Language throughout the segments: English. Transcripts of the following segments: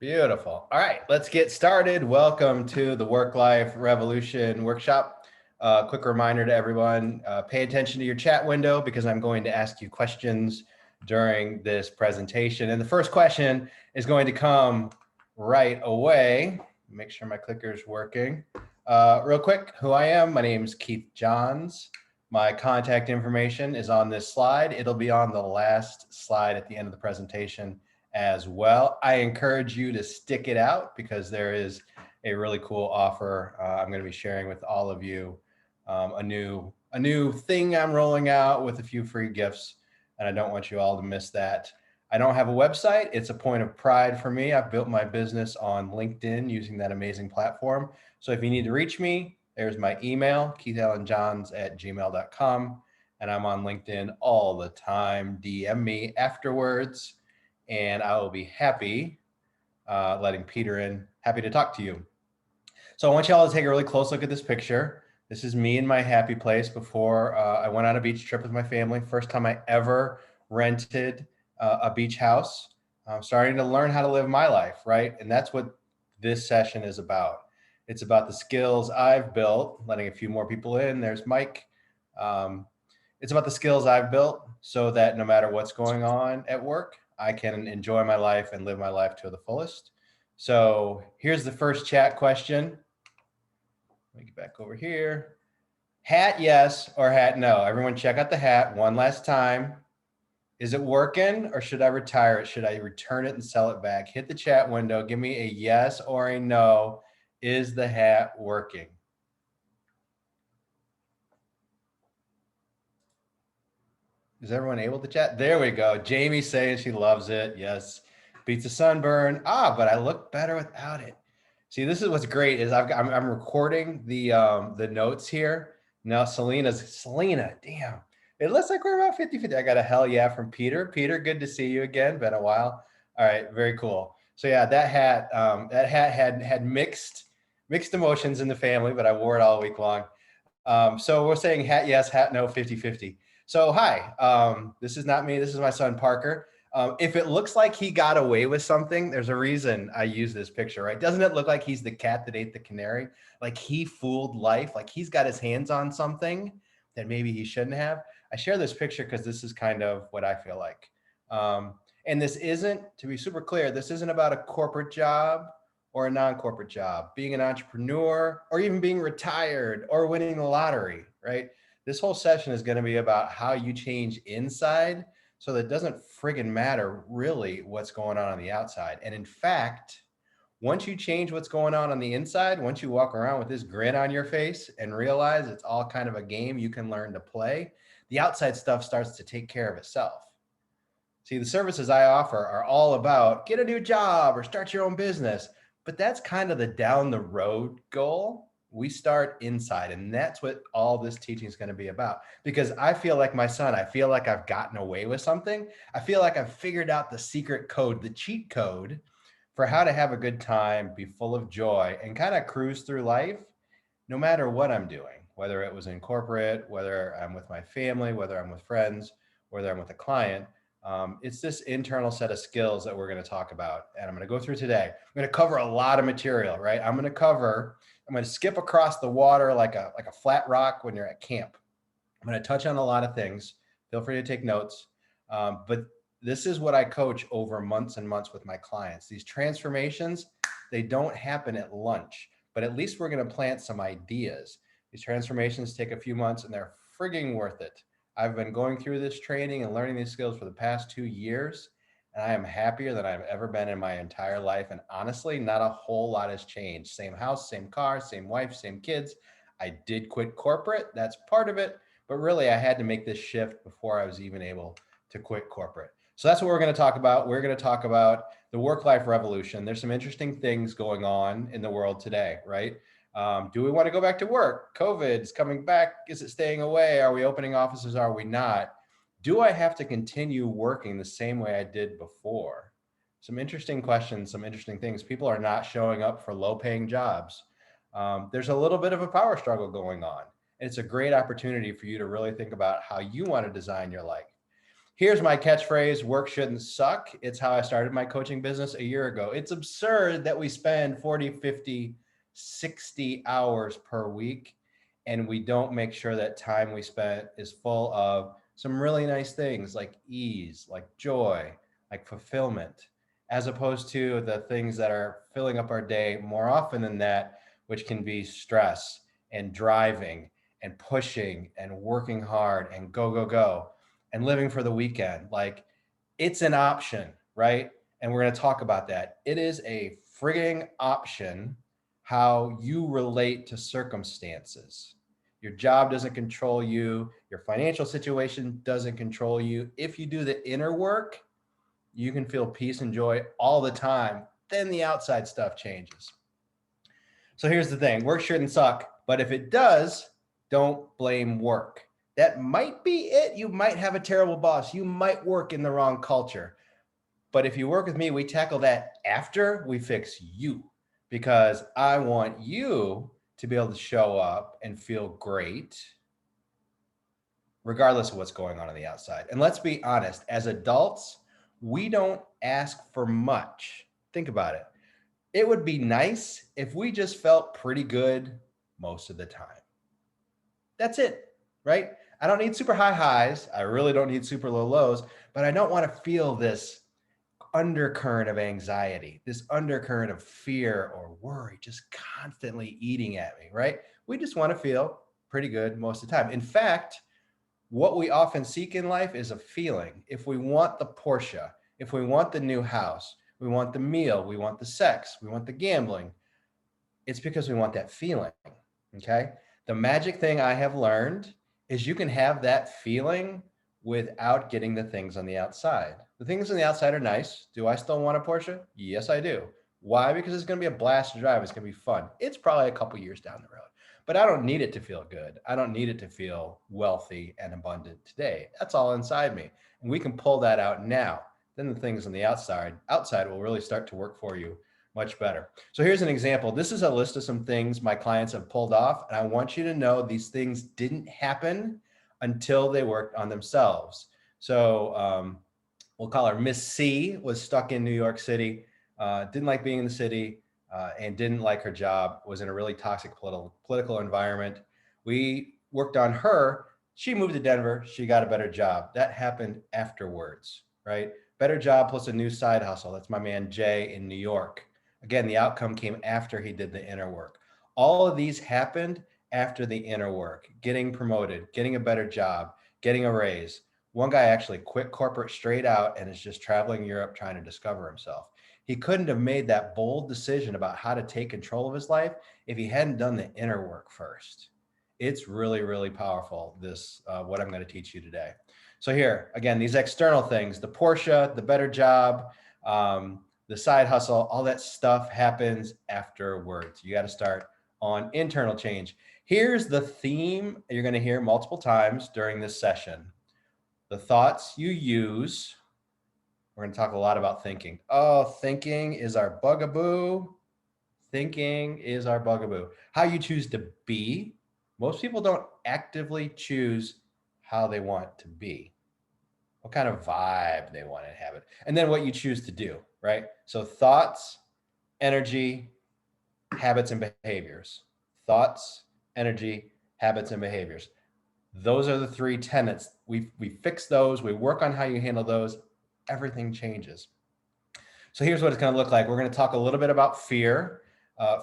Beautiful. All right, let's get started. Welcome to the Work-Life Revolution workshop. Quick reminder to everyone, pay attention to your chat window because I'm going to ask you questions during this presentation. And the first question is going to come right away. Make sure my clicker is working. Real quick, who I am, my name is Keith Johns. My contact information is on this slide. It'll be on the last slide at the end of the presentation as well. I encourage you to stick it out because there is a really cool offer I'm going to be sharing with all of you. A new thing I'm rolling out with a few free gifts, and I don't want you all to miss that. I don't have a website. It's a point of pride for me. I've built my business on LinkedIn using that amazing platform. So if you need to reach me, there's my email, keithallenjohns@gmail.com. And I'm on LinkedIn all the time. DM me afterwards, and I will be happy letting Peter in. Happy to talk to you. So I want you all to take a really close look at this picture. This is me in my happy place before I went on a beach trip with my family. First time I ever rented a beach house. I'm starting to learn how to live my life, right? And that's what this session is about. It's about the skills I've built, letting a few more people in. There's Mike. It's about the skills I've built so that no matter what's going on at work, I can enjoy my life and live my life to the fullest. So here's the first chat question. Let me get back over here. Hat yes or hat no? Everyone check out the hat one last time. Is it working or should I retire it? Should I return it and sell it back? Hit the chat window. Give me a yes or a no. Is the hat working? Is everyone able to chat? There we go. Jamie's saying she loves it. Yes. Beats a sunburn. But I look better without it. See, this is what's great is I'm recording the notes here. Now Selena, damn. It looks like we're about 50-50. I got a hell yeah from Peter. Peter, good to see you again. Been a while. All right, very cool. So yeah, that hat had mixed emotions in the family, but I wore it all week long. So we're saying hat yes, hat no, 50-50. So hi, this is not me. This is my son, Parker. If it looks like he got away with something, there's a reason I use this picture, right? Doesn't it look like he's the cat that ate the canary? Like he fooled life, like he's got his hands on something that maybe he shouldn't have. I share this picture because this is kind of what I feel like. And this isn't, to be super clear, this isn't about a corporate job or a non-corporate job, being an entrepreneur, or even being retired or winning the lottery, right? This whole session is going to be about how you change inside so that it doesn't friggin' matter really what's going on the outside. And in fact, once you change what's going on the inside, once you walk around with this grin on your face and realize it's all kind of a game you can learn to play, the outside stuff starts to take care of itself. See, the services I offer are all about get a new job or start your own business, but that's kind of the down the road goal. We start inside, and that's what all this teaching is going to be about. Because I feel like my son, I feel like I've gotten away with something. I feel like I've figured out the secret code, the cheat code for how to have a good time, be full of joy, and kind of cruise through life, no matter what I'm doing, whether it was in corporate, whether I'm with my family, whether I'm with friends, whether I'm with a client. It's this internal set of skills that we're going to talk about, and I'm going to go through today. I'm going to cover a lot of material, right? I'm going to skip across the water like a flat rock when you're at camp. I'm going to touch on a lot of things. Feel free to take notes. But this is what I coach over months and months with my clients. These transformations, they don't happen at lunch, but at least we're going to plant some ideas. These transformations take a few months and they're frigging worth it. I've been going through this training and learning these skills for the past 2 years, and I am happier than I've ever been in my entire life. And honestly, not a whole lot has changed. Same house, same car, same wife, same kids. I did quit corporate. That's part of it. But really, I had to make this shift before I was even able to quit corporate. So that's what we're going to talk about. We're going to talk about the work-life revolution. There's some interesting things going on in the world today, right? Do we want to go back to work? COVID is coming back. Is it staying away? Are we opening offices? Are we not? Do I have to continue working the same way I did before? Some interesting questions, some interesting things. People are not showing up for low-paying jobs. There's a little bit of a power struggle going on. And it's a great opportunity for you to really think about how you want to design your life. Here's my catchphrase: work shouldn't suck. It's how I started my coaching business a year ago. It's absurd that we spend 40, 50, 60 hours per week and we don't make sure that time we spent is full of some really nice things like ease, like joy, like fulfillment, as opposed to the things that are filling up our day more often than that, which can be stress and driving and pushing and working hard and go, go, go and living for the weekend. Like, it's an option, right? And we're going to talk about that. It is a frigging option how you relate to circumstances. Your job doesn't control you. Your financial situation doesn't control you. If you do the inner work, you can feel peace and joy all the time. Then the outside stuff changes. So here's the thing: work shouldn't suck, but if it does, don't blame work. That might be it. You might have a terrible boss. You might work in the wrong culture. But if you work with me, we tackle that after we fix you, because I want you to be able to show up and feel great regardless of what's going on the outside. And let's be honest, as adults, we don't ask for much. Think about it. It would be nice if we just felt pretty good most of the time. That's it, right? I don't need super high highs. I really don't need super low lows, but I don't want to feel this undercurrent of anxiety, this undercurrent of fear or worry just constantly eating at me, right? We just want to feel pretty good most of the time. In fact, what we often seek in life is a feeling. If we want the Porsche, if we want the new house, we want the meal, we want the sex, we want the gambling, it's because we want that feeling, okay? The magic thing I have learned is you can have that feeling without getting the things on the outside. The things on the outside are nice. Do I still want a Porsche? Yes, I do. Why? Because it's going to be a blast to drive. It's going to be fun. It's probably a couple years down the road, but I don't need it to feel good. I don't need it to feel wealthy and abundant today. That's all inside me. And we can pull that out now. Then the things on the outside will really start to work for you much better. So here's an example. This is a list of some things my clients have pulled off. And I want you to know these things didn't happen until they worked on themselves. So we'll call her Miss C, was stuck in New York City, didn't like being in the city, and didn't like her job, was in a really toxic political environment. We worked on her. She moved to Denver. She got a better job. That happened afterwards, right? Better job plus a new side hustle. That's my man Jay in New York. Again, the outcome came after he did the inner work. All of these happened after the inner work: getting promoted, getting a better job, getting a raise. One guy actually quit corporate straight out and is just traveling Europe trying to discover himself. He couldn't have made that bold decision about how to take control of his life if he hadn't done the inner work first. It's really, really powerful, this what I'm going to teach you today. So here, again, these external things: the Porsche, the better job, the side hustle, all that stuff happens afterwards. You got to start on internal change. Here's the theme you're going to hear multiple times during this session: the thoughts you use. We're going to talk a lot about thinking. Oh, thinking is our bugaboo. Thinking is our bugaboo. How you choose to be. Most people don't actively choose how they want to be, what kind of vibe they want to inhabit, and then what you choose to do, right? So thoughts, energy, habits, and behaviors. Thoughts, energy, habits, and behaviors. Those are the three tenets. We fix those. We work on how you handle those. Everything changes. So here's what it's going to look like. We're going to talk a little bit about fear.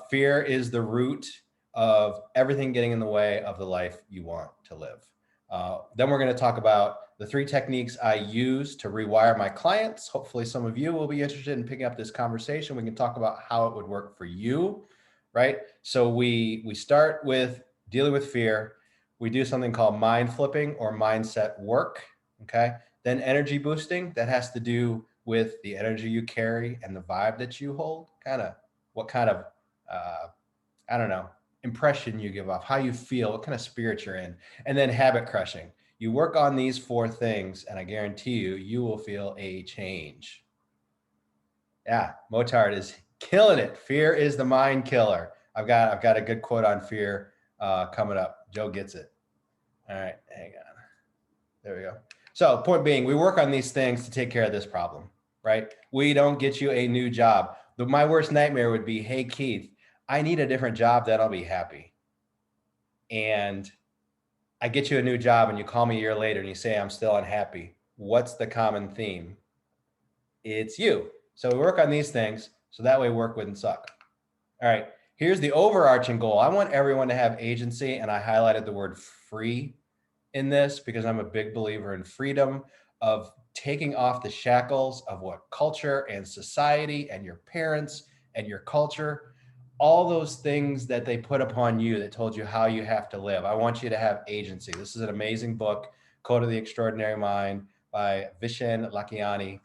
Fear is the root of everything getting in the way of the life you want to live. Then we're going to talk about the three techniques I use to rewire my clients. Hopefully some of you will be interested in picking up this conversation. We can talk about how it would work for you, right? So we start with dealing with fear. We do something called mind flipping or mindset work, okay? Then energy boosting, that has to do with the energy you carry and the vibe that you hold, what kind of, I don't know, impression you give off, how you feel, what kind of spirit you're in. And then habit crushing. You work on these four things and I guarantee you, you will feel a change. Yeah, Motard is killing it. Fear is the mind killer. I've got a good quote on fear coming up. Joe gets it. All right, hang on. There we go. So point being, we work on these things to take care of this problem, right? We don't get you a new job. My worst nightmare would be, hey, Keith, I need a different job that I'll be happy. And I get you a new job and you call me a year later and you say, I'm still unhappy. What's the common theme? It's you. So we work on these things so that way work wouldn't suck. All right, here's the overarching goal. I want everyone to have agency, and I highlighted the word free in this because I'm a big believer in freedom, of taking off the shackles of what culture and society and your parents and your culture, all those things that they put upon you that told you how you have to live. I want you to have agency. This is an amazing book, Code of the Extraordinary Mind by Vishen Lakhiani.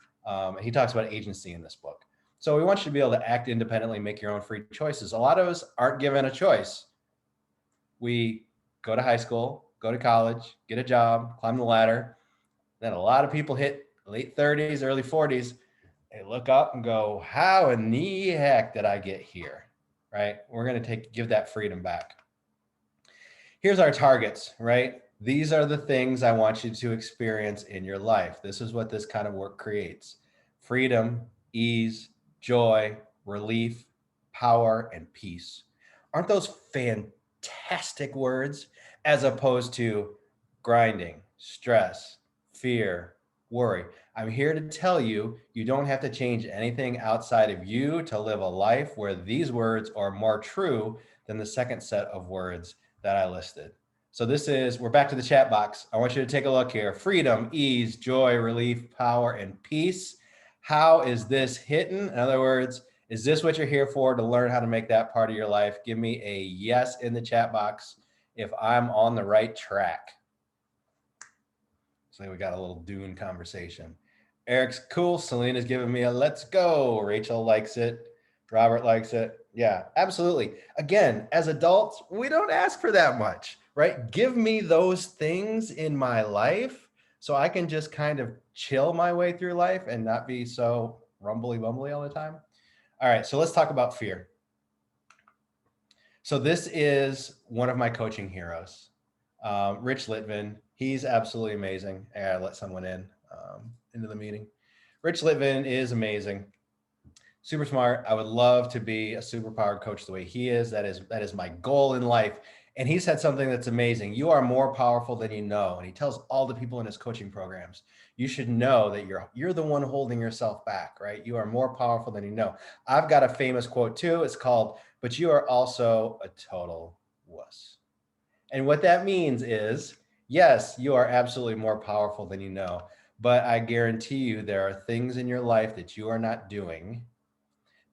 He talks about agency in this book. So we want you to be able to act independently, make your own free choices. A lot of us aren't given a choice. We go to high school, go to college, get a job, climb the ladder. Then a lot of people hit late 30s, early 40s. They look up and go, how in the heck did I get here? Right? We're going to give that freedom back. Here's our targets, right? These are the things I want you to experience in your life. This is what this kind of work creates: freedom, ease, joy, relief, power, and peace. Aren't those fantastic words, as opposed to grinding, stress, fear, worry? I'm here to tell you, you don't have to change anything outside of you to live a life where these words are more true than the second set of words that I listed. So we're back to the chat box. I want you to take a look here. Freedom, ease, joy, relief, power, and peace. How is this hitting? In other words, is this what you're here for, to learn how to make that part of your life? Give me a yes in the chat box if I'm on the right track. So we got a little Dune conversation. Eric's cool. Selena's giving me a let's go. Rachel likes it. Robert likes it. Yeah, absolutely. Again, as adults, we don't ask for that much, right? Give me those things in my life so I can just kind of chill my way through life and not be so rumbly bumbly all the time. All right, so let's talk about fear. So this is one of my coaching heroes, Rich Litvin. He's absolutely amazing. I gotta let someone into the meeting. Rich Litvin is amazing. Super smart. I would love to be a superpowered coach the way he is. That is my goal in life. And he said something that's amazing. You are more powerful than you know. And he tells all the people in his coaching programs, you should know that you're the one holding yourself back, right? You are more powerful than you know. I've got a famous quote too. It's called, but you are also a total wuss. And what that means is, yes, you are absolutely more powerful than you know. But I guarantee you there are things in your life that you are not doing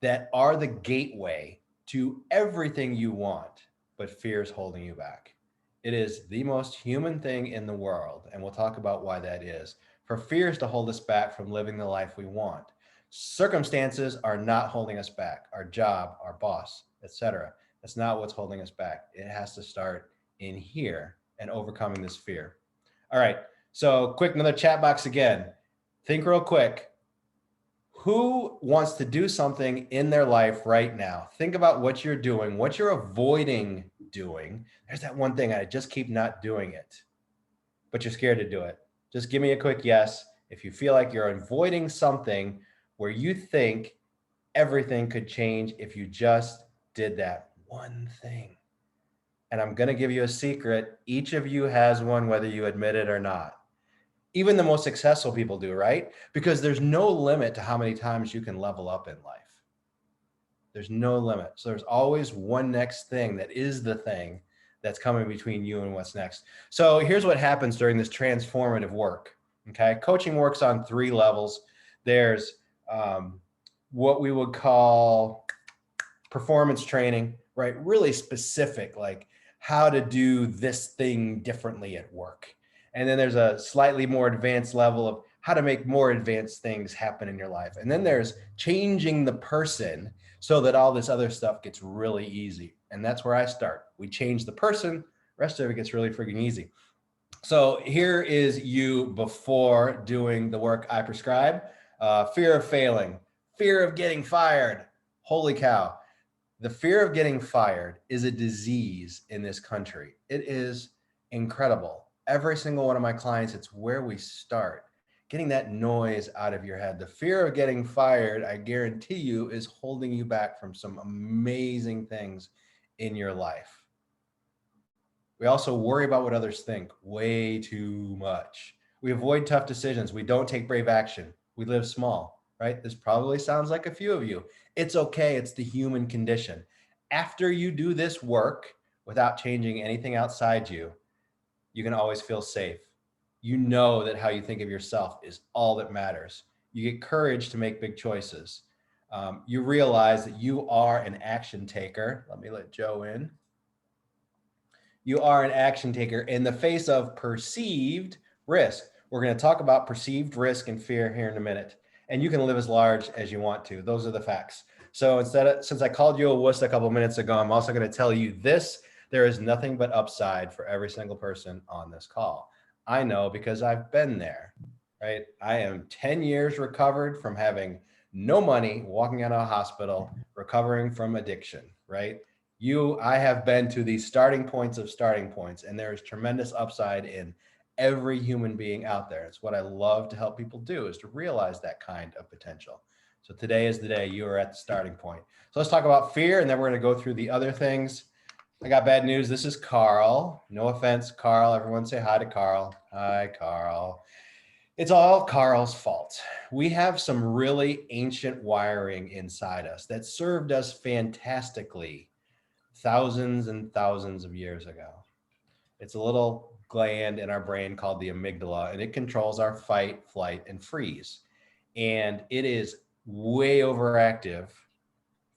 that are the gateway to everything you want, but fear is holding you back. It is the most human thing in the world, and we'll talk about why that is. For fears to hold us back from living the life we want. Circumstances are not holding us back. Our job, our boss, etc. That's not what's holding us back. It has to start in here and overcoming this fear. All right, so quick, another chat box again. Think real quick. Who wants to do something in their life right now? Think about what you're doing, what you're avoiding doing. There's that one thing, I just keep not doing it, but you're scared to do it. Just give me a quick yes if you feel like you're avoiding something where you think everything could change if you just did that one thing. And I'm going to give you a secret. Each of you has one, whether you admit it or not. Even the most successful people do, right? Because there's no limit to how many times you can level up in life. There's no limit. So there's always one next thing that is the thing that's coming between you and what's next. So here's what happens during this transformative work. Okay. Coaching works on 3 levels. There's what we would call performance training, right? Really specific, like how to do this thing differently at work. And then there's a slightly more advanced level of how to make more advanced things happen in your life. And then there's changing the person so that all this other stuff gets really easy. And that's where I start. We change the person, rest of it gets really freaking easy. So here is you before doing the work I prescribe. Fear of failing, fear of getting fired. Holy cow. The fear of getting fired is a disease in this country. It is incredible. Every single one of my clients, it's where we start. Getting that noise out of your head. The fear of getting fired, I guarantee you, is holding you back from some amazing things in your life. We also worry about what others think way too much. We avoid tough decisions. We don't take brave action. We live small, right? This probably sounds like a few of you. It's okay. It's the human condition. After you do this work without changing anything outside you, you can always feel safe. You know that how you think of yourself is all that matters. You get courage to make big choices. You realize that you are an action taker. Let me let Joe in. You are an action taker in the face of perceived risk. We're going to talk about perceived risk and fear here in a minute. And you can live as large as you want to. Those are the facts. So since I called you a wuss a couple of minutes ago, I'm also going to tell you this: there is nothing but upside for every single person on this call. I know because I've been there, right? I am 10 years recovered from having no money, walking out of a hospital, recovering from addiction, right? I have been to the starting points of starting points, and there is tremendous upside in every human being out there. It's what I love to help people do, is to realize that kind of potential. So today is the day you are at the starting point. So let's talk about fear, and then we're going to go through the other things. I got bad news. This is Carl. No offense, Carl. Everyone say hi to Carl. Hi, Carl. It's all Carl's fault. We have some really ancient wiring inside us that served us fantastically thousands and thousands of years ago. It's a little gland in our brain called the amygdala, and it controls our fight, flight, and freeze. And it is way overactive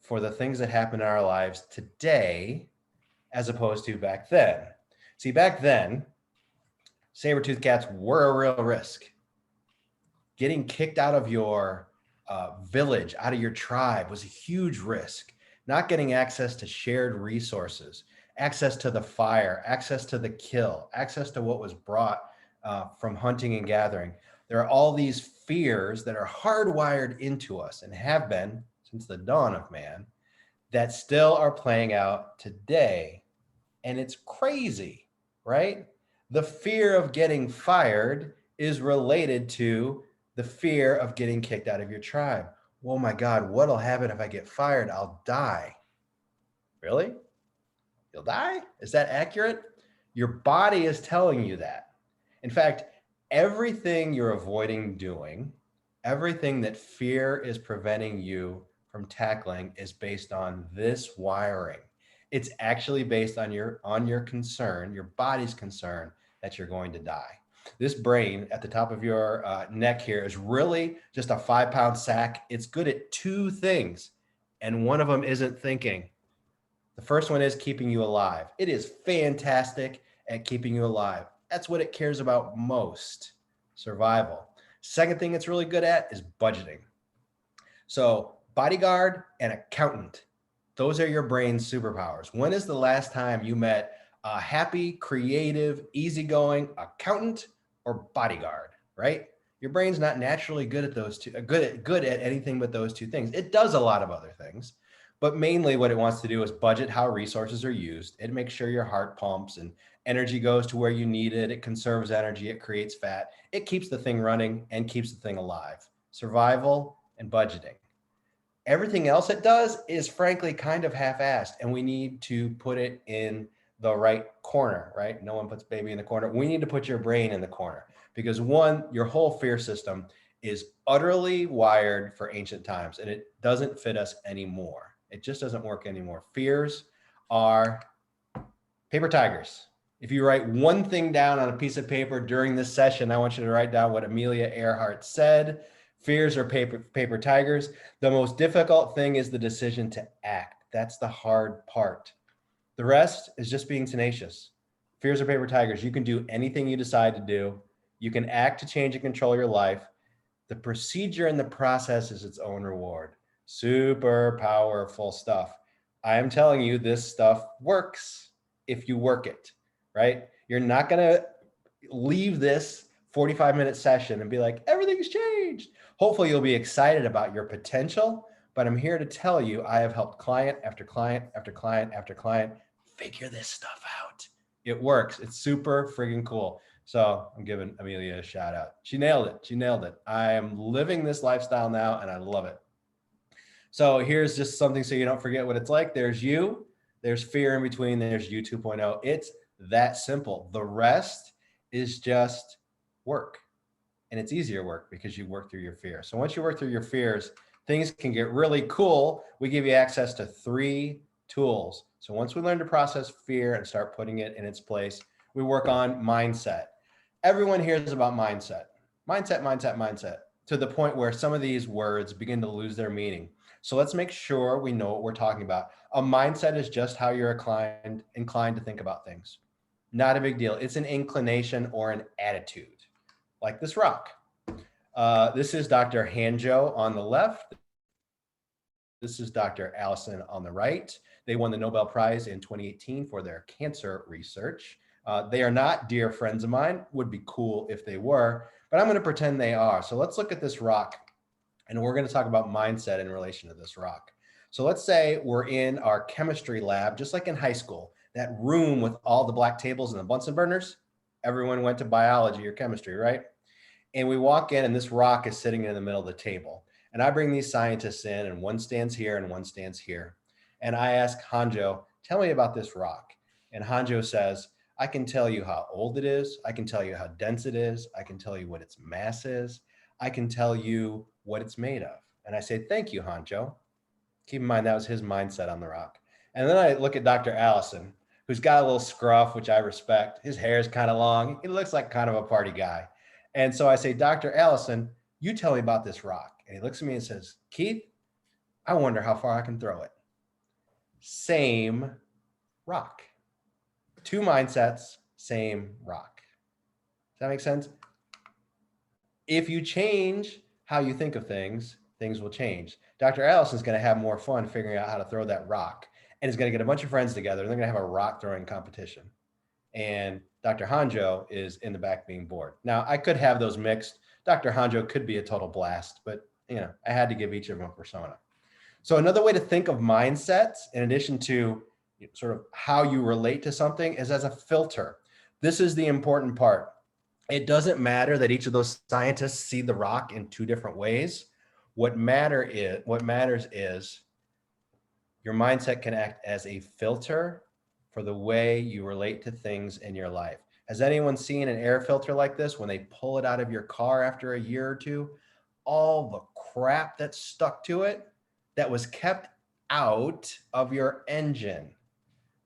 for the things that happen in our lives today as opposed to back then. See, back then, saber-toothed cats were a real risk. Getting kicked out of your village, out of your tribe, was a huge risk. Not getting access to shared resources, access to the fire, access to the kill, access to what was brought from hunting and gathering. There are all these fears that are hardwired into us and have been since the dawn of man that still are playing out today. And it's crazy, right? The fear of getting fired is related to the fear of getting kicked out of your tribe. Oh my God, what'll happen if I get fired? I'll die. Really? You'll die? Is that accurate? Your body is telling you that. In fact, everything you're avoiding doing, everything that fear is preventing you from tackling, is based on this wiring. It's actually based on your concern, your body's concern that you're going to die. This brain at the top of your neck here is really just a 5-pound sack. It's good at two things, and one of them isn't thinking. The first one is keeping you alive. It is fantastic at keeping you alive. That's what it cares about most: survival. Second thing it's really good at is budgeting. So bodyguard and accountant, those are your brain's superpowers. When is the last time you met a happy, creative, easygoing accountant or bodyguard, right? Your brain's not naturally good at those two, good at anything but those two things. It does a lot of other things, but mainly what it wants to do is budget how resources are used. It makes sure your heart pumps and energy goes to where you need it. It conserves energy. It creates fat. It keeps the thing running and keeps the thing alive. Survival and budgeting. Everything else it does is frankly kind of half-assed, and we need to put it in the right corner, right? No one puts baby in the corner. We need to put your brain in the corner, because one, your whole fear system is utterly wired for ancient times, and it doesn't fit us anymore. It just doesn't work anymore. Fears are paper tigers. If you write one thing down on a piece of paper during this session, I want you to write down what Amelia Earhart said. Fears are paper tigers. The most difficult thing is the decision to act. That's the hard part. The rest is just being tenacious. Fears are paper tigers. You can do anything you decide to do. You can act to change and control your life. The procedure and the process is its own reward. Super powerful stuff. I am telling you, this stuff works if you work it, right? You're not going to leave this 45-minute session and be like, everything's changed. Hopefully you'll be excited about your potential, but I'm here to tell you, I have helped client after client after client after client figure this stuff out. It works. It's super friggin' cool. So I'm giving Amelia a shout out. She nailed it. She nailed it. I am living this lifestyle now and I love it. So here's just something so you don't forget what it's like. There's you, there's fear in between, there's you 2.0. It's that simple. The rest is just work. And it's easier work because you work through your fear. So once you work through your fears, things can get really cool. We give you access to 3 tools. So once we learn to process fear and start putting it in its place, we work on mindset. Everyone hears about mindset, mindset, to the point where some of these words begin to lose their meaning. So let's make sure we know what we're talking about. A mindset is just how you're inclined to think about things. Not a big deal. It's an inclination or an attitude, like this rock. This is Dr. Hanjo on the left. This is Dr. Allison on the right. They won the Nobel Prize in 2018 for their cancer research. They are not dear friends of mine. Would be cool if they were, but I'm going to pretend they are. So let's look at this rock, and we're going to talk about mindset in relation to this rock. So let's say we're in our chemistry lab, just like in high school, that room with all the black tables and the Bunsen burners. Everyone went to biology or chemistry, right? And we walk in, and this rock is sitting in the middle of the table. And I bring these scientists in, and one stands here and one stands here. And I ask Hanjo, tell me about this rock. And Hanjo says, I can tell you how old it is. I can tell you how dense it is. I can tell you what its mass is. I can tell you what it's made of. And I say, thank you, Hanjo. Keep in mind, that was his mindset on the rock. And then I look at Dr. Allison, who's got a little scruff, which I respect. His hair is kind of long. He looks like kind of a party guy. And so I say, Dr. Allison, you tell me about this rock. And he looks at me and says, Keith, I wonder how far I can throw it. Same rock. 2 mindsets, same rock. Does that make sense? If you change how you think of things, things will change. Dr. Allison's going to have more fun figuring out how to throw that rock. And he's going to get a bunch of friends together, and they're going to have a rock throwing competition. And Dr. Hanjo is in the back being bored. Now, I could have those mixed. Dr. Hanjo could be a total blast, but I had to give each of them a persona. So another way to think of mindsets, in addition to sort of how you relate to something, is as a filter. This is the important part. It doesn't matter that each of those scientists see the rock in 2 different ways. What matters is your mindset can act as a filter for the way you relate to things in your life. Has anyone seen an air filter like this when they pull it out of your car after a year or 2? All the crap that's stuck to it that was kept out of your engine.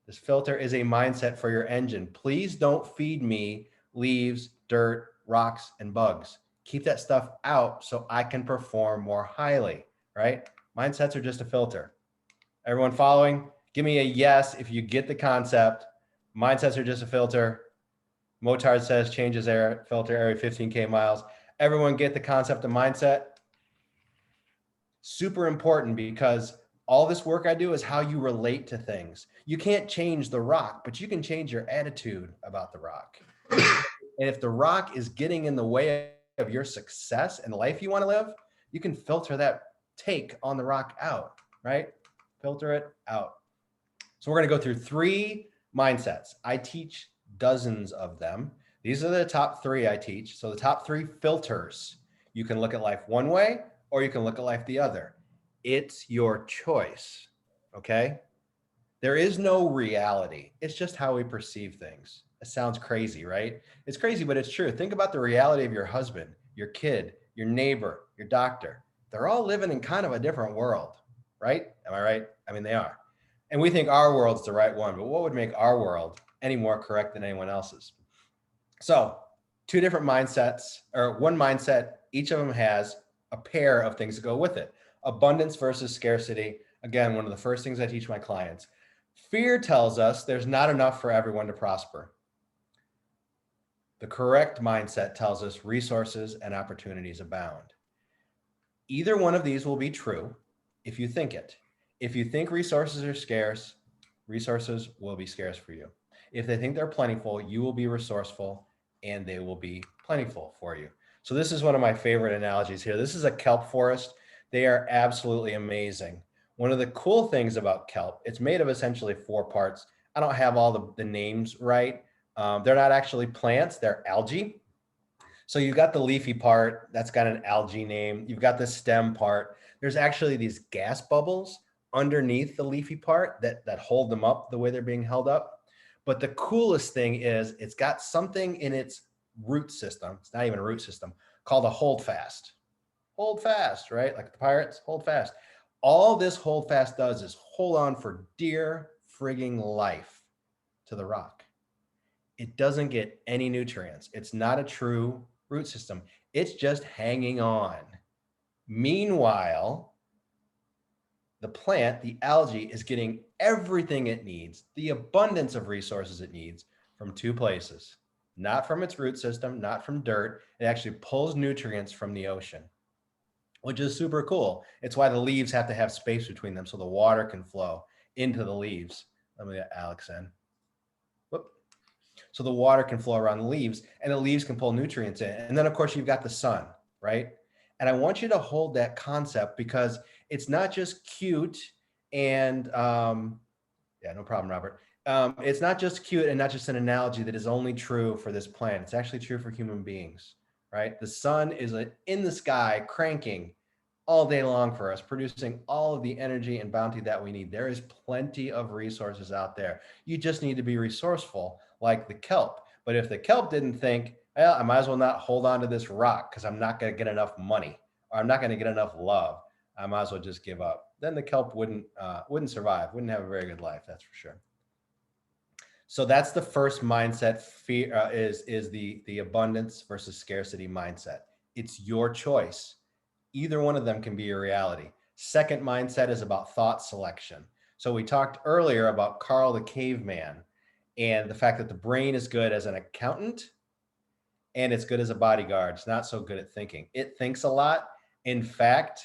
This filter is a mindset for your engine. Please don't feed me leaves, dirt, rocks, and bugs. Keep that stuff out so I can perform more highly, right? Mindsets are just a filter. Everyone following? Give me a yes if you get the concept. Mindsets are just a filter. Motard says changes air filter every 15K miles. Everyone get the concept of mindset? Super important, because all this work I do is how you relate to things. You can't change the rock, but you can change your attitude about the rock. And if the rock is getting in the way of your success and the life you want to live, you can filter that take on the rock out, right? Filter it out. So we're going to go through 3 mindsets. I teach dozens of them. These are the top 3 I teach. So the top 3 filters. You can look at life one way, or you can look at life the other. It's your choice, okay? There is no reality. It's just how we perceive things. It sounds crazy, right? It's crazy, but it's true. Think about the reality of your husband, your kid, your neighbor, your doctor. They're all living in kind of a different world, right? Am I right? I mean, they are. And we think our world's the right one, but what would make our world any more correct than anyone else's? So 2 different mindsets, or one mindset, each of them has a pair of things to go with it. Abundance versus scarcity. Again, one of the first things I teach my clients. Fear tells us there's not enough for everyone to prosper. The correct mindset tells us resources and opportunities abound. Either one of these will be true if you think it. If you think resources are scarce, resources will be scarce for you. If they think they're plentiful, you will be resourceful and they will be plentiful for you. So this is one of my favorite analogies here. This is a kelp forest. They are absolutely amazing. One of the cool things about kelp, it's made of essentially 4 parts. I don't have all the names right, They're not actually plants, they're algae. So you've got the leafy part, that's got an algae name. You've got the stem part. There's actually these gas bubbles underneath the leafy part that hold them up the way they're being held up. But the coolest thing is it's got something in its root system. It's not even a root system, called a holdfast. Hold fast, right? Like the pirates, hold fast. All this holdfast does is hold on for dear frigging life to the rock. It doesn't get any nutrients. It's not a true root system. It's just hanging on. Meanwhile, the plant, the algae, is getting everything it needs, the abundance of resources it needs from two places. Not from its root system, not from dirt. It actually pulls nutrients from the ocean, which is super cool. It's why the leaves have to have space between them so the water can flow into the leaves. Let me get Alex in. Whoop. So the water can flow around the leaves and the leaves can pull nutrients in. And then, of course, you've got the sun, right? And I want you to hold that concept because it's not just cute and, yeah, no problem, Robert. It's not just cute and not just an analogy that is only true for this planet. It's actually true for human beings, right? The sun is in the sky cranking all day long for us, producing all of the energy and bounty that we need. There is plenty of resources out there. You just need to be resourceful, like the kelp. But if the kelp didn't think, well, I might as well not hold on to this rock because I'm not going to get enough money or I'm not going to get enough love, I might as well just give up. Then the kelp wouldn't survive, wouldn't have a very good life, that's for sure. So that's the first mindset. Fear is the abundance versus scarcity mindset. It's your choice. Either one of them can be your reality. Second mindset is about thought selection. So we talked earlier about Carl the caveman and the fact that the brain is good as an accountant and it's good as a bodyguard. It's not so good at thinking. It thinks a lot. In fact,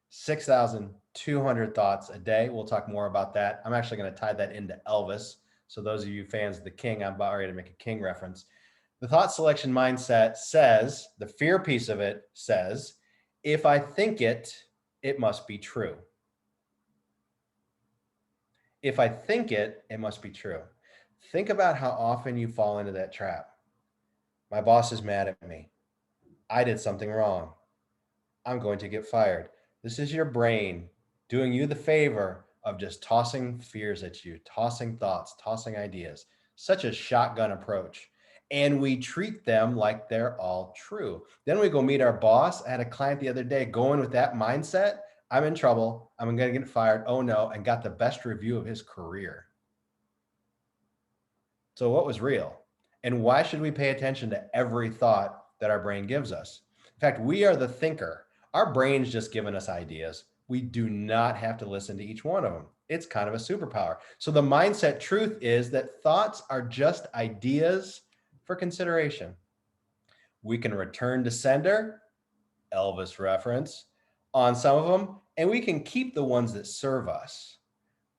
6,200 thoughts a day. We'll talk more about that. I'm actually going to tie that into Elvis. So those of you fans of the King, I'm about ready to make a King reference. The thought selection mindset says, the fear piece of it says, if I think it, it must be true. If I think it, it must be true. Think about how often you fall into that trap. My boss is mad at me. I did something wrong. I'm going to get fired. This is your brain doing you the favor of just tossing fears at you, tossing thoughts, tossing ideas. Such a shotgun approach. And we treat them like they're all true. Then we go meet our boss. I had a client the other day going with that mindset. I'm in trouble. I'm going to get fired. Oh no. And got the best review of his career. So what was real? And why should we pay attention to every thought that our brain gives us? In fact, we are the thinker. Our brain's just giving us ideas. We do not have to listen to each one of them. It's kind of a superpower. So the mindset truth is that thoughts are just ideas for consideration. We can return to sender, Elvis reference, on some of them, and we can keep the ones that serve us.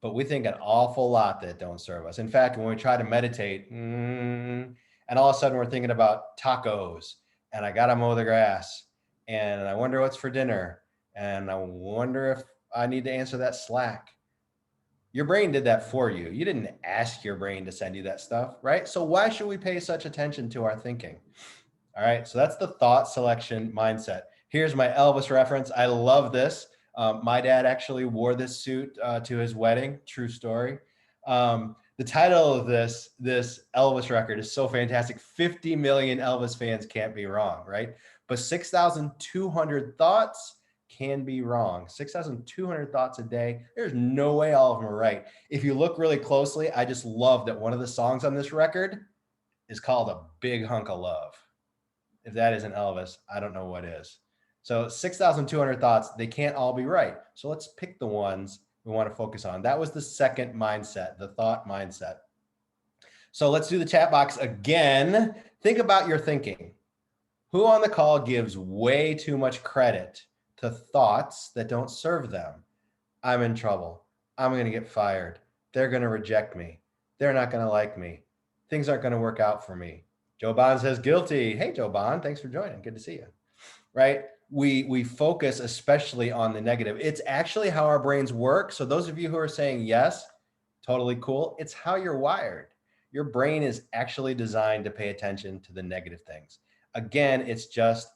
But we think an awful lot that don't serve us. In fact, when we try to meditate, and all of a sudden we're thinking about tacos, and I gotta mow the grass, and I wonder what's for dinner, and I wonder if I need to answer that Slack. Your brain did that for you. You didn't ask your brain to send you that stuff, right? So why should we pay such attention to our thinking? All right, so that's the thought selection mindset. Here's my Elvis reference. I love this. My dad actually wore this suit to his wedding. True story. The title of this Elvis record is so fantastic. 50 million Elvis fans can't be wrong, right? But 6,200 thoughts can be wrong. 6,200 thoughts a day. There's no way all of them are right. If you look really closely, I just love that one of the songs on this record is called A Big Hunk of Love. If that isn't Elvis, I don't know what is. So 6,200 thoughts, they can't all be right. So let's pick the ones we want to focus on. That was the second mindset, the thought mindset. So let's do the chat box again. Think about your thinking. Who on the call gives way too much credit to thoughts that don't serve them? I'm in trouble. I'm going to get fired. They're going to reject me. They're not going to like me. Things aren't going to work out for me. Joe Bond says guilty. Hey, Joe Bond, thanks for joining. Good to see you. Right? We focus especially on the negative. It's actually how our brains work. So those of you who are saying yes, totally cool. It's how you're wired. Your brain is actually designed to pay attention to the negative things. Again, it's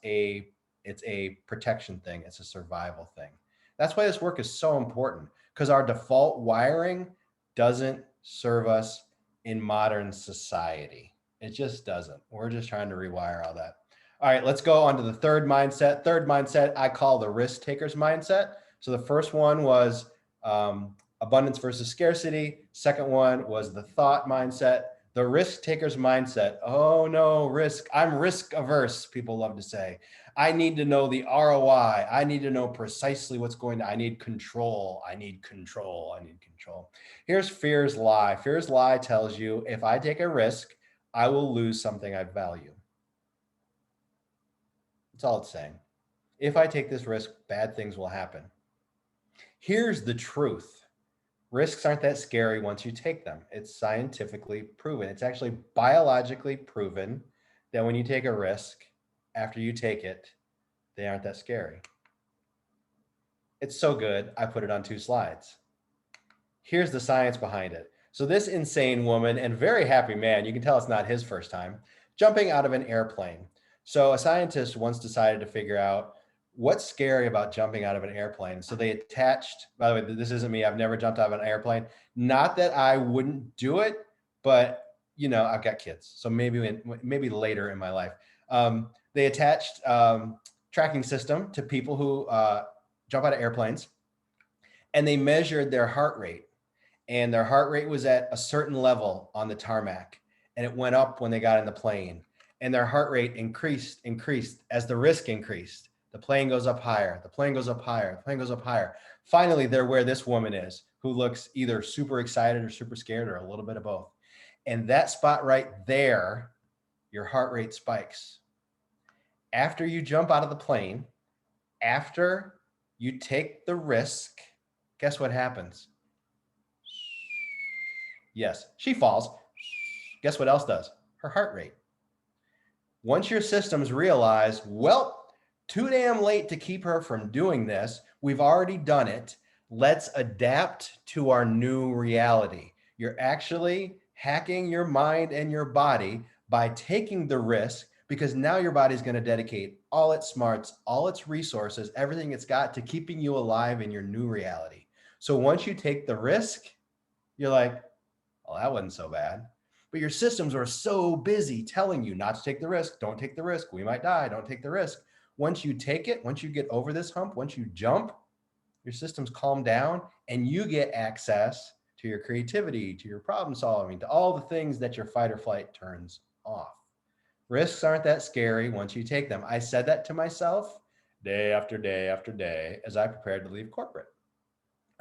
a protection thing. It's a survival thing. That's why this work is so important, because our default wiring doesn't serve us in modern society. It just doesn't. We're just trying to rewire all that. All right, let's go on to the third mindset. Third mindset I call the risk taker's mindset. So the first one was abundance versus scarcity. Second one was the thought mindset. The risk taker's mindset. Oh no, risk. I'm risk averse, people love to say. I need to know the ROI. I need to know precisely what's going to, I need control. I need control. I need control. Here's fear's lie. Fear's lie tells you if I take a risk, I will lose something I value. That's all it's saying. If I take this risk, bad things will happen. Here's the truth. Risks aren't that scary once you take them. It's scientifically proven. It's actually biologically proven that when you take a risk, after you take it, they aren't that scary. It's so good, I put it on 2 slides. Here's the science behind it. So this insane woman and very happy man, you can tell it's not his first time, jumping out of an airplane. So a scientist once decided to figure out what's scary about jumping out of an airplane. So they attached, by the way, this isn't me. I've never jumped out of an airplane. Not that I wouldn't do it, but I've got kids. So maybe later in my life. They attached tracking system to people who jump out of airplanes, and they measured their heart rate. And their heart rate was at a certain level on the tarmac, and it went up when they got in the plane. And their heart rate increased as the risk increased. The plane goes up higher, the plane goes up higher, the plane goes up higher. Finally, they're where this woman is, who looks either super excited or super scared or a little bit of both. And that spot right there, your heart rate spikes. After you jump out of the plane, after you take the risk, guess what happens? Yes, she falls. Guess what else does? Her heart rate. Once your systems realize, well, too damn late to keep her from doing this, we've already done it, let's adapt to our new reality. You're actually hacking your mind and your body by taking the risk, because now your body's going to dedicate all its smarts, all its resources, everything it's got to keeping you alive in your new reality. So once you take the risk, you're like, well, that wasn't so bad. But your systems are so busy telling you not to take the risk. Don't take the risk. We might die. Don't take the risk. Once you take it, once you get over this hump, once you jump, your systems calm down and you get access to your creativity, to your problem solving, to all the things that your fight or flight turns off. Risks aren't that scary once you take them. I said that to myself day after day after day as I prepared to leave corporate,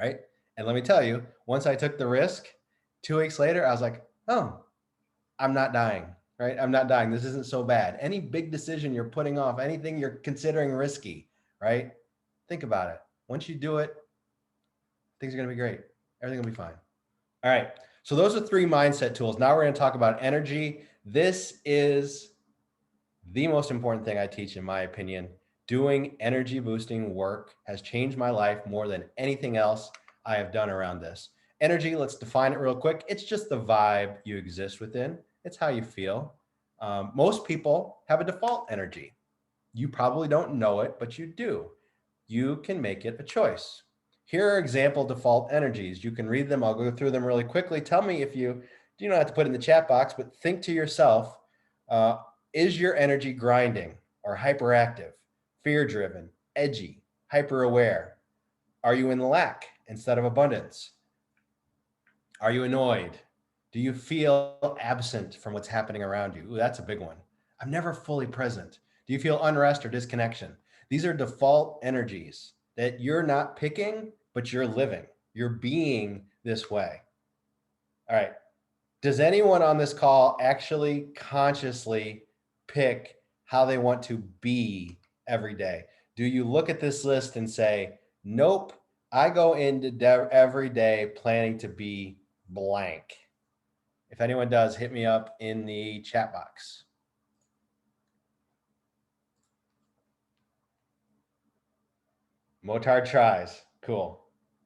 right? And let me tell you, once I took the risk, 2 weeks later, I was like, oh, I'm not dying, right? I'm not dying. This isn't so bad. Any big decision you're putting off, anything you're considering risky, right? Think about it. Once you do it, things are going to be great. Everything will be fine. All right. So those are 3 mindset tools. Now we're going to talk about energy. This is the most important thing I teach, in my opinion. Doing energy boosting work has changed my life more than anything else I have done around this. Energy, let's define it real quick. It's just the vibe you exist within. It's how you feel. Most people have a default energy. You probably don't know it, but you do. You can make it a choice. Here are example default energies. You can read them. I'll go through them really quickly. Tell me if you don't have to put it in the chat box, but think to yourself, is your energy grinding or hyperactive, fear-driven, edgy, hyper-aware? Are you in lack instead of abundance? Are you annoyed? Do you feel absent from what's happening around you? Ooh, that's a big one. I'm never fully present. Do you feel unrest or disconnection? These are default energies that you're not picking, but you're living. You're being this way. All right. Does anyone on this call actually consciously pick how they want to be every day? Do you look at this list and say, nope, I go into every day planning to be blank? If anyone does, hit me up in the chat box. Motard tries. Cool.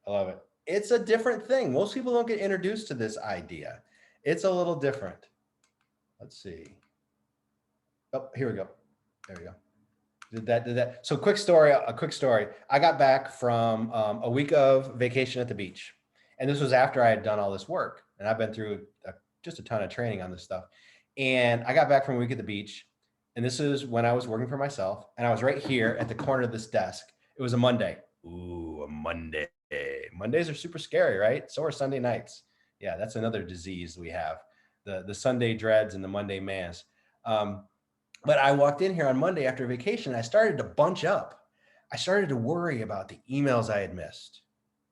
I love it. It's a different thing. Most people don't get introduced to this idea. It's a little different. Let's see. Oh, here we go. There we go. Did that. So a quick story. I got back from a week of vacation at the beach. And this was after I had done all this work. And I've been through just a ton of training on this stuff. And I got back from a week at the beach. And this is when I was working for myself. And I was right here at the corner of this desk. It was a Monday. Ooh, a Monday. Mondays are super scary, right? So are Sunday nights. Yeah, that's another disease we have. The Sunday dreads and the Monday mass. But I walked in here on Monday after vacation. I started to bunch up. I started to worry about the emails I had missed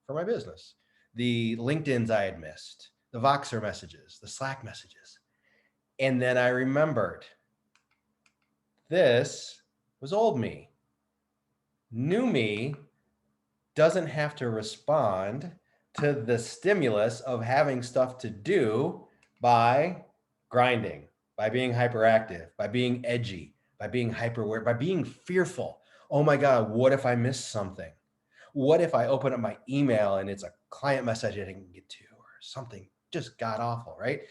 for my business, the LinkedIn's I had missed, the Voxer messages, the Slack messages. And then I remembered this was old me. New me doesn't have to respond to the stimulus of having stuff to do by grinding, by being hyperactive, by being edgy, by being hyperware, by being fearful. Oh my God, what if I miss something? What if I open up my email and it's a client message I didn't get to or something just god awful, right?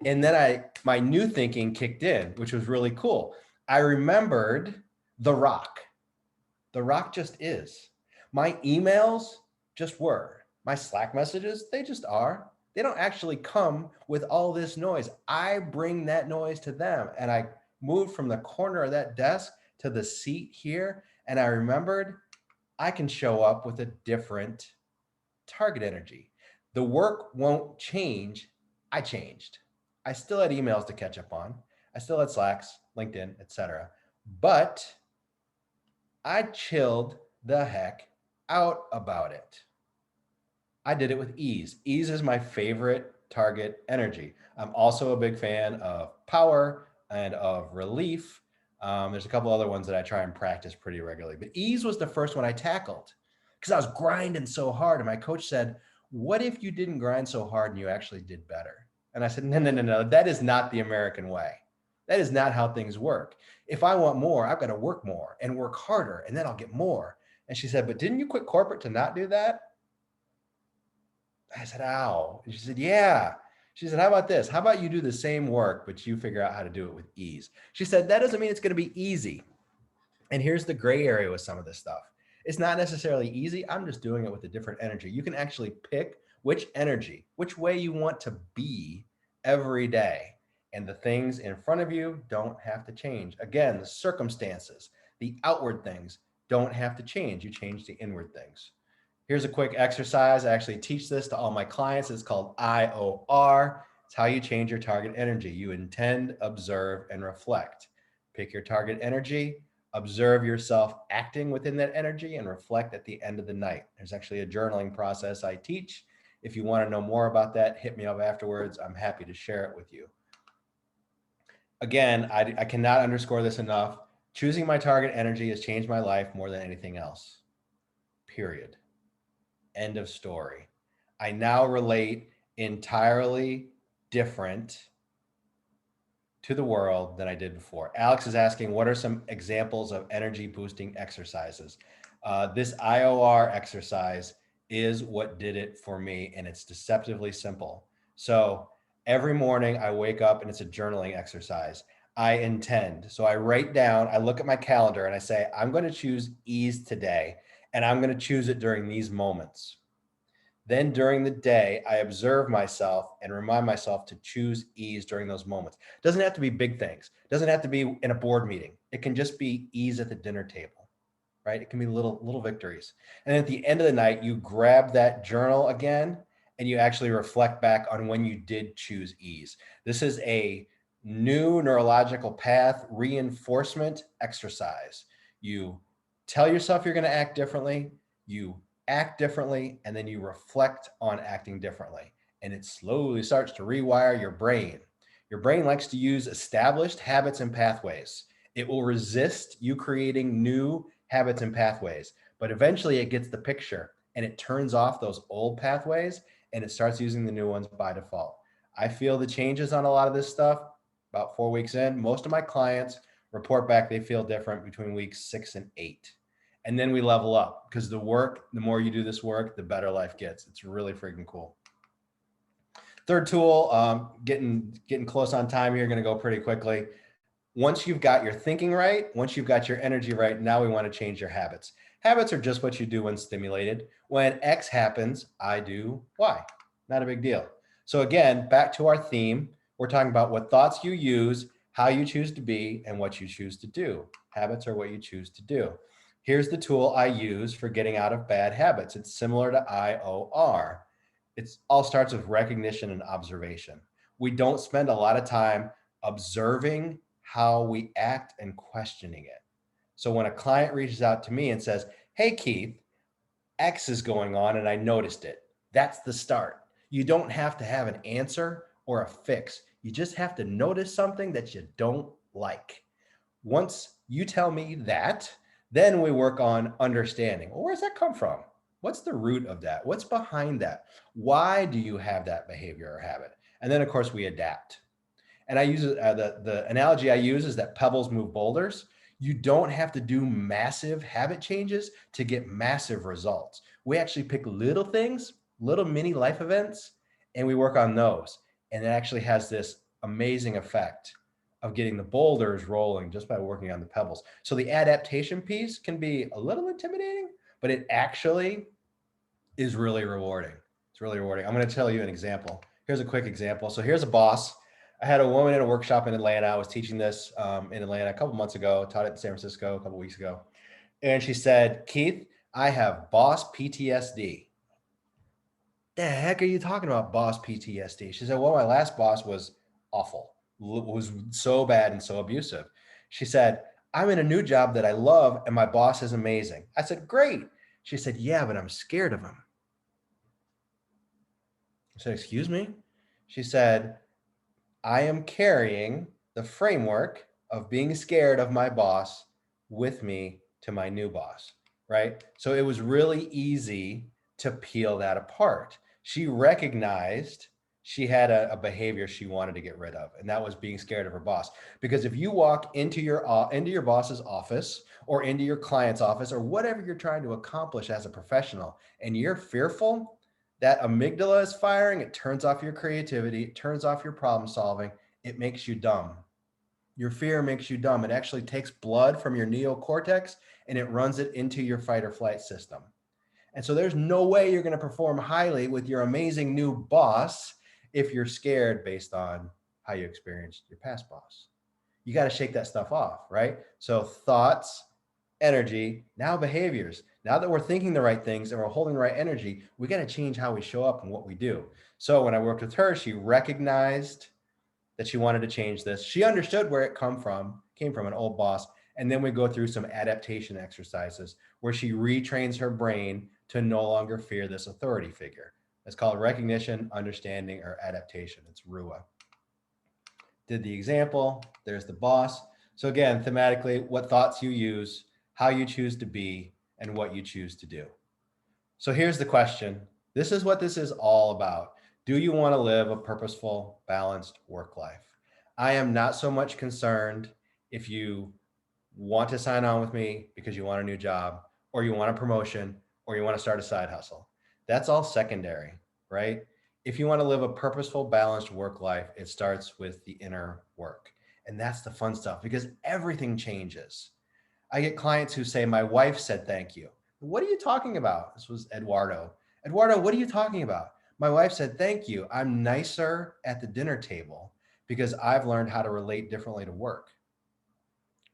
And then my new thinking kicked in, which was really cool. I remembered The Rock. The Rock just is. My emails just were. My Slack messages, they just are. They don't actually come with all this noise. I bring that noise to them. And I moved from the corner of that desk to the seat here. And I remembered I can show up with a different target energy. The work won't change. I changed. I still had emails to catch up on. I still had Slacks, LinkedIn, etc. But I chilled the heck out about it. I did it with ease. Ease is my favorite target energy. I'm also a big fan of power and of relief. There's a couple other ones that I try and practice pretty regularly, but ease was the first one I tackled because I was grinding so hard. And my coach said, what if you didn't grind so hard and you actually did better? And I said, no, that is not the American way. That is not how things work. If I want more, I've got to work more and work harder, and then I'll get more. And she said, but didn't you quit corporate to not do that? I said, ow. And she said, yeah. She said, how about this? How about you do the same work, but you figure out how to do it with ease? She said, that doesn't mean it's going to be easy. And here's the gray area with some of this stuff. It's not necessarily easy. I'm just doing it with a different energy. You can actually pick which energy, which way you want to be every day. And the things in front of you don't have to change. Again, the circumstances, the outward things don't have to change. You change the inward things. Here's a quick exercise. I actually teach this to all my clients. It's called IOR. It's how you change your target energy. You intend, observe, and reflect. Pick your target energy, observe yourself acting within that energy, and reflect at the end of the night. There's actually a journaling process I teach. If you want to know more about that, hit me up afterwards. I'm happy to share it with you. Again, I cannot underscore this enough. Choosing my target energy has changed my life more than anything else. Period. End of story. I now relate entirely different to the world than I did before. Alex is asking, what are some examples of energy boosting exercises? This IOR exercise is what did it for me, and it's deceptively simple. So every morning I wake up and it's a journaling exercise. I intend. So I write down, I look at my calendar and I say, I'm going to choose ease today, and I'm going to choose it during these moments. Then during the day, I observe myself and remind myself to choose ease during those moments. It doesn't have to be big things. It doesn't have to be in a board meeting. It can just be ease at the dinner table, right? It can be little victories. And at the end of the night, you grab that journal again and you actually reflect back on when you did choose ease. This is a new neurological path reinforcement exercise. You tell yourself you're going to act differently. You act differently, and then you reflect on acting differently. And it slowly starts to rewire your brain. Your brain likes to use established habits and pathways. It will resist you creating new habits and pathways, but eventually it gets the picture and it turns off those old pathways and it starts using the new ones by default. I feel the changes on a lot of this stuff about 4 weeks in. Most of my clients report back they feel different between weeks 6 and 8. And then we level up because the more you do this work, the better life gets. It's really freaking cool. Third tool, getting close on time here, going to go pretty quickly. Once you've got your thinking right, once you've got your energy right, now we want to change your habits. Habits are just what you do when stimulated. When X happens, I do Y. Not a big deal. So again, back to our theme, we're talking about what thoughts you use, how you choose to be, and what you choose to do. Habits are what you choose to do. Here's the tool I use for getting out of bad habits. It's similar to IOR. It all starts with recognition and observation. We don't spend a lot of time observing how we act and questioning it. So when a client reaches out to me and says, "Hey, Keith, X is going on and I noticed it," that's the start. You don't have to have an answer or a fix. You just have to notice something that you don't like. Once you tell me that, then we work on understanding. Well, where does that come from? What's the root of that? What's behind that? Why do you have that behavior or habit? And then, of course, we adapt. And I use the analogy I use is that pebbles move boulders. You don't have to do massive habit changes to get massive results. We actually pick little things, little mini life events, and we work on those. And it actually has this amazing effect of getting the boulders rolling just by working on the pebbles. So the adaptation piece can be a little intimidating, but it actually is really rewarding. It's really rewarding. I'm going to tell you an example. Here's a quick example. So here's a boss. I had a woman in a workshop in Atlanta. I was teaching this in Atlanta a couple months ago, taught it in San Francisco a couple weeks ago. And she said, "Keith, I have boss PTSD." The heck are you talking about, boss PTSD? She said, "Well, my last boss was awful, was so bad and so abusive." She said, "I'm in a new job that I love and my boss is amazing." I said, "Great." She said, "Yeah, but I'm scared of him." I said, "Excuse me?" She said, "I am carrying the framework of being scared of my boss with me to my new boss," right? So it was really easy to peel that apart. She recognized she had a behavior she wanted to get rid of, and that was being scared of her boss. Because if you walk into your boss's office or into your client's office or whatever you're trying to accomplish as a professional, and you're fearful, that amygdala is firing. It turns off your creativity. It turns off your problem solving. It makes you dumb. Your fear makes you dumb. It actually takes blood from your neocortex and it runs it into your fight or flight system. And so there's no way you're going to perform highly with your amazing new boss if you're scared based on how you experienced your past boss. You got to shake that stuff off, right? So thoughts, energy, now behaviors. Now that we're thinking the right things and we're holding the right energy, we got to change how we show up and what we do. So when I worked with her, she recognized that she wanted to change this. She understood where it came from an old boss. And then we go through some adaptation exercises where she retrains her brain to no longer fear this authority figure. It's called recognition, understanding, or adaptation. It's RUA. Did the example, there's the boss. So again, thematically, what thoughts you use, how you choose to be, and what you choose to do. So here's the question. This is what this is all about. Do you want to live a purposeful, balanced work life? I am not so much concerned if you want to sign on with me because you want a new job, or you want a promotion, or you want to start a side hustle. That's all secondary, right? If you want to live a purposeful, balanced work life, it starts with the inner work. And that's the fun stuff because everything changes. I get clients who say, "My wife said thank you." What are you talking about? This was Eduardo. Eduardo, what are you talking about? "My wife said thank you. I'm nicer at the dinner table because I've learned how to relate differently to work."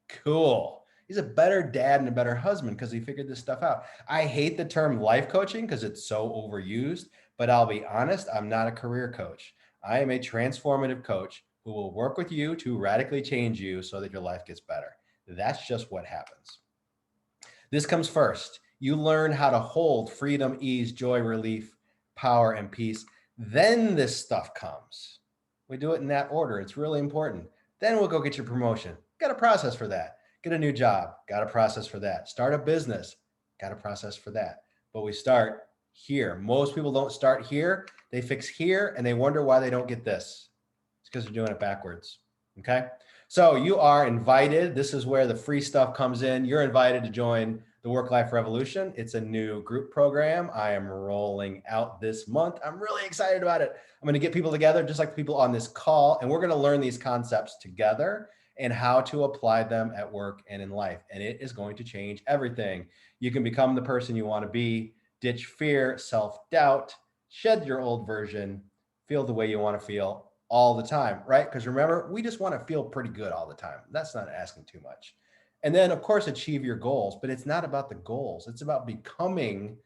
Cool. He's a better dad and a better husband because he figured this stuff out. I hate the term life coaching because it's so overused, but I'll be honest, I'm not a career coach. I am a transformative coach who will work with you to radically change you so that your life gets better. That's just what happens. This comes first. You learn how to hold freedom, ease, joy, relief, power, and peace. Then this stuff comes. We do it in that order. It's really important. Then we'll go get your promotion. Got a process for that. Get a new job. Got a process for that. Start a business. Got a process for that. But we start here. Most people don't start here. They fix here and they wonder why they don't get this. It's because they're doing it backwards. Okay. So you are invited. This is where the free stuff comes in. You're invited to join the Work-Life Revolution. It's a new group program I am rolling out this month. I'm really excited about it. I'm going to get people together, just like people on this call, and we're going to learn these concepts together and how to apply them at work and in life. And it is going to change everything. You can become the person you want to be, ditch fear, self-doubt, shed your old version, feel the way you want to feel all the time, right? Because remember, we just want to feel pretty good all the time. That's not asking too much. And then, of course, achieve your goals, but it's not about the goals. It's about becoming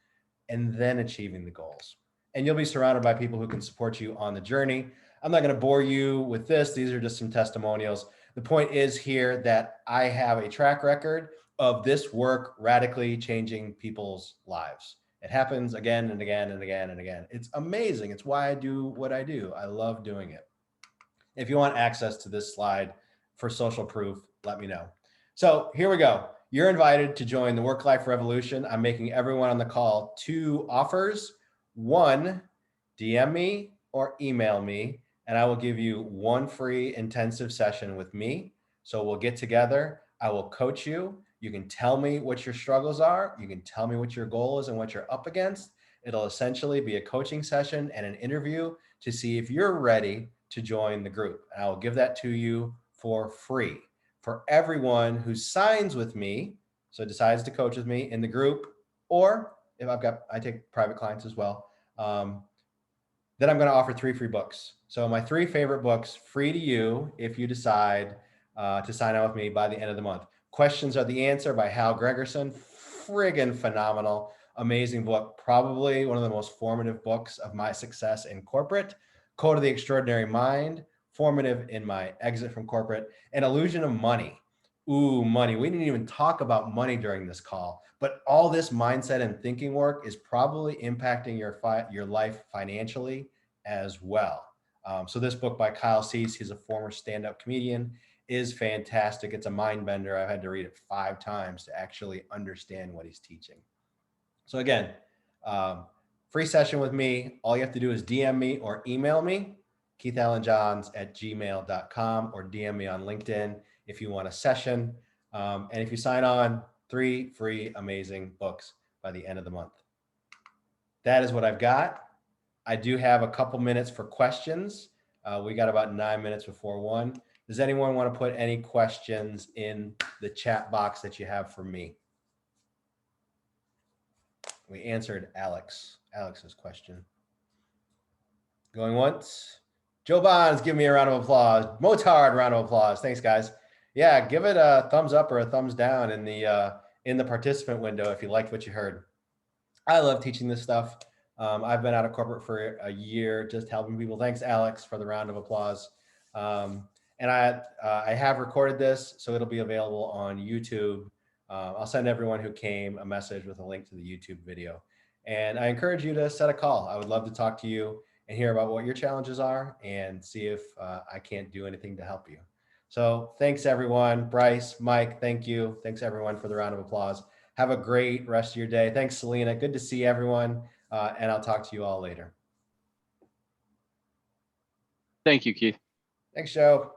and then achieving the goals. And you'll be surrounded by people who can support you on the journey. I'm not going to bore you with this. These are just some testimonials. The point is here that I have a track record of this work radically changing people's lives. It happens again and again and again and again. It's amazing. It's why I do what I do. I love doing it. If you want access to this slide for social proof, let me know. So here we go. You're invited to join the Work-Life Revolution. I'm making everyone on the call 2 offers. 1, DM me or email me, and I will give you 1 free intensive session with me. So we'll get together. I will coach you. You can tell me what your struggles are. You can tell me what your goal is and what you're up against. It'll essentially be a coaching session and an interview to see if you're ready to join the group. And I will give that to you for free. For everyone who signs with me, so decides to coach with me in the group, or if I take private clients as well, then I'm going to offer 3 free books. So my 3 favorite books, free to you if you decide to sign on with me by the end of the month. Questions Are the Answer by Hal Gregerson. Friggin' phenomenal, amazing book. Probably one of the most formative books of my success in corporate. Code of the Extraordinary Mind, formative in my exit from corporate. And Illusion of Money. Ooh, money. We didn't even talk about money during this call, but all this mindset and thinking work is probably impacting your life financially as well. So this book by Kyle Cease, he's a former stand-up comedian, is fantastic. It's a mind bender. I've had to read it 5 times to actually understand what he's teaching. So again, free session with me. All you have to do is DM me or email me, keithallenjohns@gmail.com, or DM me on LinkedIn if you want a session. And if you sign on, 3 free amazing books by the end of the month. That is what I've got. I do have a couple minutes for questions. We got about 9 minutes before 1. Does anyone want to put any questions in the chat box that you have for me? We answered Alex's question. Going once. Joe Bonds, give me a round of applause. Motard, round of applause. Thanks, guys. Yeah, give it a thumbs up or a thumbs down in the participant window if you liked what you heard. I love teaching this stuff. I've been out of corporate for a year, just helping people. Thanks, Alex, for the round of applause. And I have recorded this, so it'll be available on YouTube. I'll send everyone who came a message with a link to the YouTube video. And I encourage you to set a call. I would love to talk to you and hear about what your challenges are and see if I can't do anything to help you. So thanks, everyone. Bryce, Mike, thank you. Thanks, everyone, for the round of applause. Have a great rest of your day. Thanks, Selena. Good to see everyone. And I'll talk to you all later. Thank you, Keith. Thanks, Joe.